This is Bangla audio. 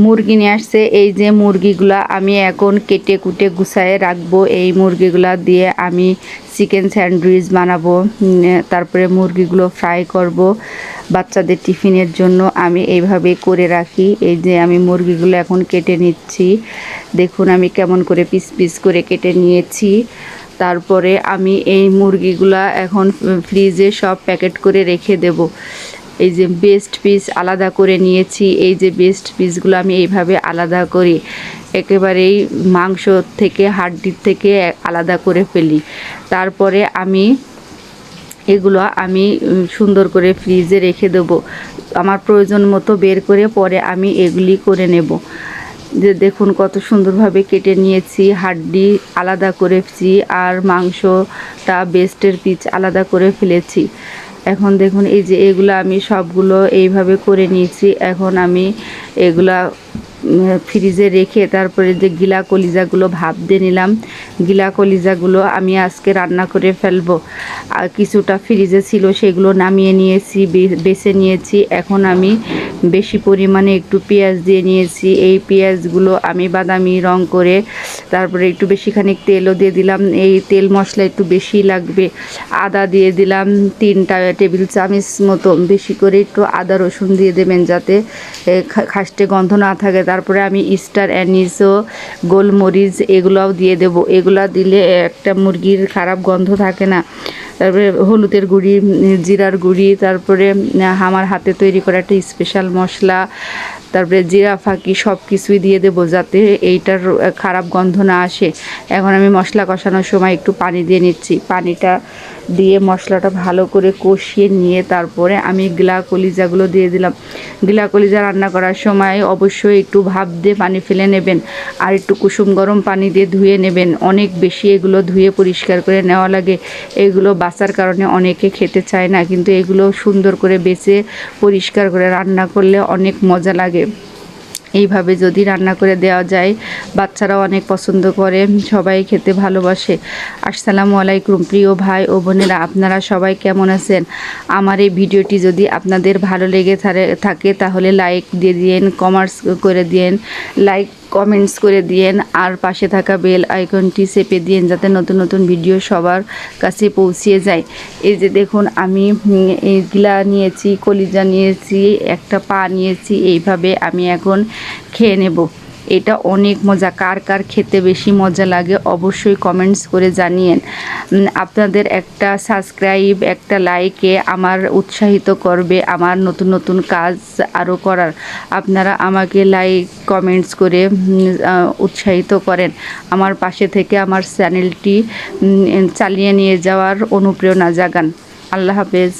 মুরগি নিয়ে আসছে। এই যে মুরগিগুলা আমি এখন কেটে কুটে গুছায়ে রাখবো। এই মুরগিগুলা দিয়ে আমি চিকেন স্যান্ডউইচ বানাবো, তারপরে মুরগিগুলো ফ্রাই করব বাচ্চাদের টিফিনের জন্য। আমি এইভাবে করে রাখি। এই যে আমি মুরগিগুলো এখন কেটে নিচ্ছি, দেখুন আমি কেমন করে পিস পিস করে কেটে নিয়েছি। তারপরে আমি এই মুরগিগুলা এখন ফ্রিজে সব প্যাকেট করে রেখে দেব। এই যে বেস্ট পিস আলাদা করে নিয়েছি। এই যে বেস্ট পিসগুলো আমি এইভাবে আলাদা করি, একেবারেই মাংস থেকে হাড্ডির থেকে আলাদা করে ফেলি। তারপরে এগুলো আমি সুন্দর করে ফ্রিজে রেখে দেব। আমার প্রয়োজন মতো বের করে পরে আমি এগুলি করে নেব। যে দেখুন কত সুন্দরভাবে কেটে নিয়েছি, হাড্ডি আলাদা করেছি আর মাংসটা বেস্টের পিস আলাদা করে ফেলেছি। এখন দেখুন এই যে এগুলো আমি সবগুলো এইভাবে করে নিয়েছি। এখন আমি এগুলা ফ্রিজে রেখে তারপরে যে গিলা কলিজাগুলো ভাপ দিয়ে নিলাম, গিলা কলিজাগুলো আমি আজকে রান্না করে ফেলবো। আর কিছুটা ফ্রিজে ছিল সেগুলো নামিয়ে নিয়েছি, বেছে নিয়েছি। এখন আমি বেশি পরিমাণে একটু পেঁয়াজ দিয়ে নিয়েছি। এই পেঁয়াজগুলো আমি বাদামি রং করে তারপরে একটু বেশিখানি তেলও দিয়ে দিলাম। এই তেল মশলা একটু বেশি লাগবে। আদা দিয়ে দিলাম 3টা টেবিল চামচ মতো, বেশি করে একটু আদা রসুন দিয়ে দেবেন যাতে খাস্টে গন্ধ না থাকে। তারপরে আমি স্টার অ্যানিস ও গোলমরিচ এগুলোও দিয়ে দেব। এগুলা দিলে একটা মুরগির খারাপ গন্ধ থাকে না। তারপরে হলুদের গুঁড়ি, জিরার গুঁড়ি, তারপরে আমার হাতে তৈরি করা একটা স্পেশাল মশলা, তারপরে জিরা ফাঁকি সব কিছুই দিয়ে দেবো যাতে এইটার খারাপ গন্ধ না আসে। এখন আমি মশলা কষানোর সময় একটু পানি দিয়ে নিচ্ছি। পানিটা দিয়ে মশলাটা ভালো করে কষিয়ে নিয়ে তারপরে আমি গিলা কলিজাগুলো দিয়ে দিলাম। গিলা কলিজা রান্না করার সময় অবশ্যই একটু ভাপ দিয়ে পানি ফেলে নেবেন আর একটু কুসুম গরম পানি দিয়ে ধুয়ে নেবেন। অনেক বেশি এগুলো ধুয়ে পরিষ্কার করে নেওয়া লাগে। এগুলো বাঁচার কারণে অনেকে খেতে চায় না, কিন্তু এগুলো সুন্দর করে বেছে পরিষ্কার করে রান্না করলে অনেক মজা লাগে। এইভাবে যদি রান্না করে দেওয়া যায় বাচ্চারাও অনেক পছন্দ করে, সবাই খেতে ভালোবাসে। আসসালামু আলাইকুম প্রিয় ভাই ও বোনেরা, আপনারা সবাই কেমন আছেন? আমার এই ভিডিওটি যদি আপনাদের ভালো লেগে থাকে তাহলে লাইক দিয়ে দিন, কমেন্টস করে দিন, কমেন্টস করে দিন আর পাশে থাকা বেল আইকনটি চেপে দিন যাতে নতুন নতুন ভিডিও সবার কাছে পৌঁছিয়ে যায়। এই যে দেখুন আমি এইগুলা নিয়েছি, কলিজা নিয়েছি, একটা পা নিয়েছি। এইভাবে আমি এখন খেয়ে নেব। এটা অনেক মজা। কার কার খেতে বেশি মজা লাগে অবশ্যই কমেন্টস করে জানিয়েন। আপনাদের একটা সাবস্ক্রাইব, একটা লাইকে আমার উৎসাহিত করবে আমার নতুন নতুন কাজ আরও করার। আপনারা আমাকে লাইক কমেন্টস করে উৎসাহিত করেন, আমার পাশে থেকে আমার চ্যানেলটি চালিয়ে নিয়ে যাওয়ার অনুপ্রেরণা জাগান। আল্লাহ হাফেজ।